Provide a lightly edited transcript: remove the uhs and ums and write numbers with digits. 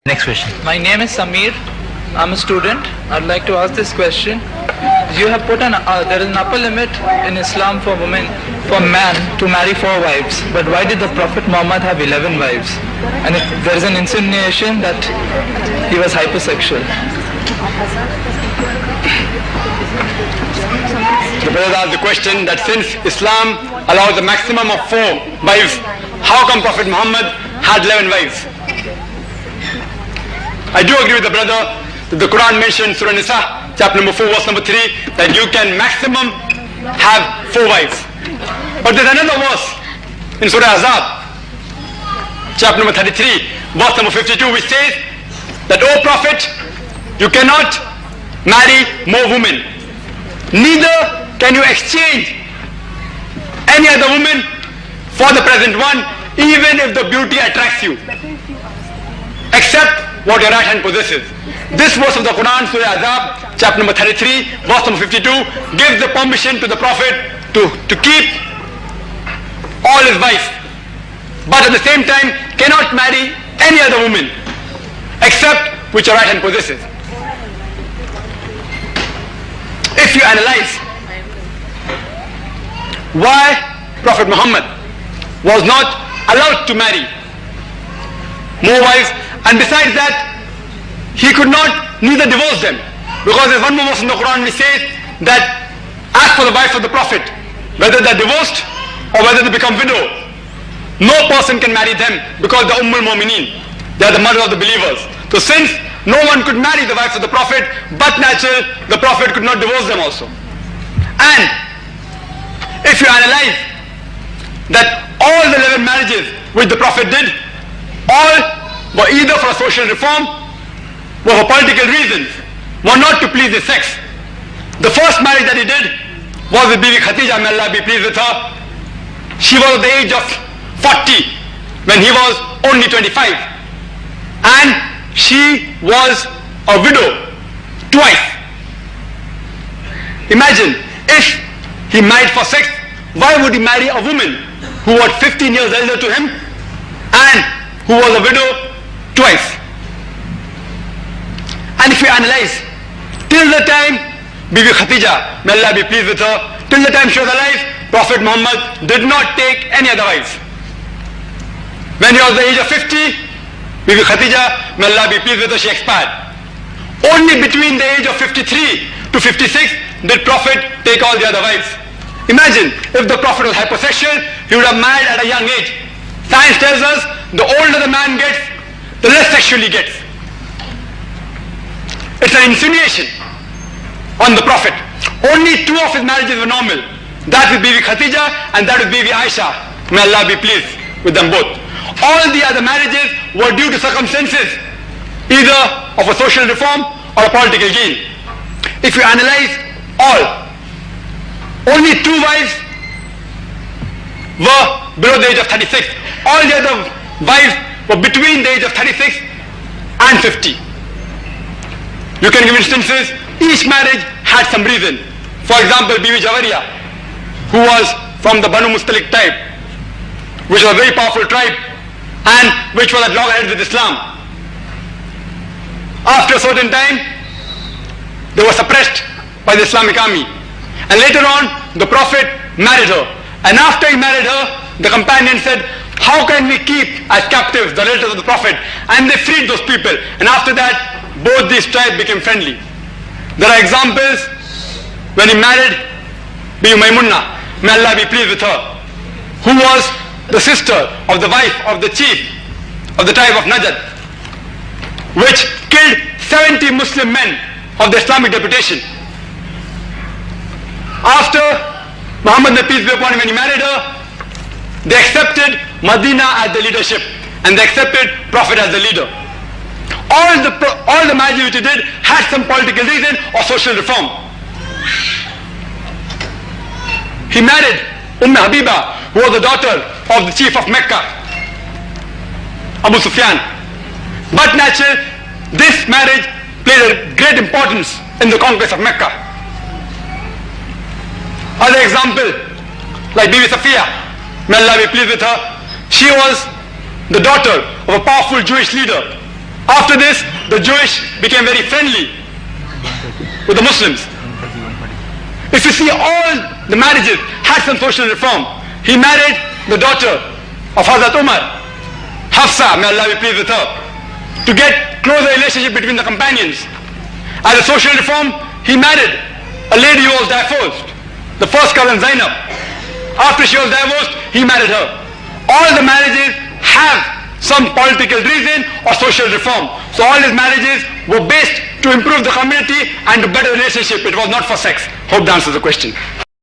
Next question. My name is Samir. I'm a student. I'd like to ask this question. You have put there is an upper limit in Islam for women, for man to marry 4 wives. But why did the Prophet Muhammad have 11 wives? And there is an insinuation that he was hypersexual. The brother asked the question that since Islam allows a maximum of 4 wives, how come Prophet Muhammad had 11 wives? I do agree with the brother that the Quran mentions Surah Nisa, chapter number 4, verse number 3, that you can maximum have 4 wives. But there's another verse in Surah Azab, chapter number 33, verse number 52, which says that, O Prophet, you cannot marry more women. Neither can you exchange any other woman for the present one, even if the beauty attracts you, except what your right hand possesses. This verse of the Quran, Surah Azab, chapter number 33, verse number 52, gives the permission to the Prophet to keep all his wives, but at the same time cannot marry any other woman except which your right hand possesses. If you analyze why Prophet Muhammad was not allowed to marry more wives, and besides that he could not neither divorce them, because there's one more verse in the Quran which says that as for the wives of the Prophet, whether they're divorced or whether they become widow, no person can marry them, because they're Ummul Mu'mineen, they are the mother of the believers. So since no one could marry the wives of the Prophet, but natural, the Prophet could not divorce them also. And if you analyze that all the 11 marriages which the Prophet did, all were either for social reform or for political reasons, were not to please his sex. The first marriage that he did was with Bibi Khatija, may Allah be pleased with her. She was at the age of 40 when he was only 25, and she was a widow twice. Imagine, if he married for sex, why would he marry a woman who was 15 years elder to him and who was a widow twice? And if you analyze, till the time Bibi Khatija, may Allah be pleased with her, till the time she was alive, Prophet Muhammad did not take any other wives. When he was the age of 50, Bibi Khatija, may Allah be pleased with her, she expired. Only between the age of 53 to 56 did Prophet take all the other wives. Imagine, if the Prophet was hypersexual, he would have married at a young age. Science tells us the older the man gets, the less sexual he gets. It's an insinuation on the Prophet. Only 2 of his marriages were normal. That with Bibi Khatija and that with Bibi Aisha. May Allah be pleased with them both. All the other marriages were due to circumstances, either of a social reform or a political gain. If you analyze all, only 2 wives were below the age of 36. All the other wives were between the age of 36 and 50. You can give instances. Each marriage had some reason. For example, Bibi Jawariya, who was from the Banu Mustalik tribe, which was a very powerful tribe and which was at loggerheads with Islam. After a certain time, they were suppressed by the Islamic army. And later on, the Prophet married her. And after he married her, the companion said, how can we keep as captives the relatives of the Prophet? And they freed those people. And after that, both these tribes became friendly. There are examples when he married Bibi Maimunah, may Allah be pleased with her, who was the sister of the wife of the chief of the tribe of Najd, which killed 70 Muslim men of the Islamic deputation. After Muhammad, may peace be upon him, when he married her, they accepted Medina as the leadership and they accepted Prophet as the leader. All the marriages which he did had some political reason or social reform. He married Habiba, who was the daughter of the chief of Mecca, Abu Sufyan. But naturally, this marriage played a great importance in the conquest of Mecca. Other example, like Bibi Safiya, may Allah be pleased with her, she was the daughter of a powerful Jewish leader After this, the Jewish became very friendly with the Muslims. If you see, all the marriages had some social reform. He married the daughter of Hazrat Umar, Hafsa, may Allah be pleased with her, to get closer relationship between the companions. As a social reform, he married a lady who was divorced, the first cousin Zainab. After she was divorced, he married her. All the marriages have some political reason or social reform. So all his marriages were based to improve the community and to better relationship. It was not for sex. Hope that answers the question.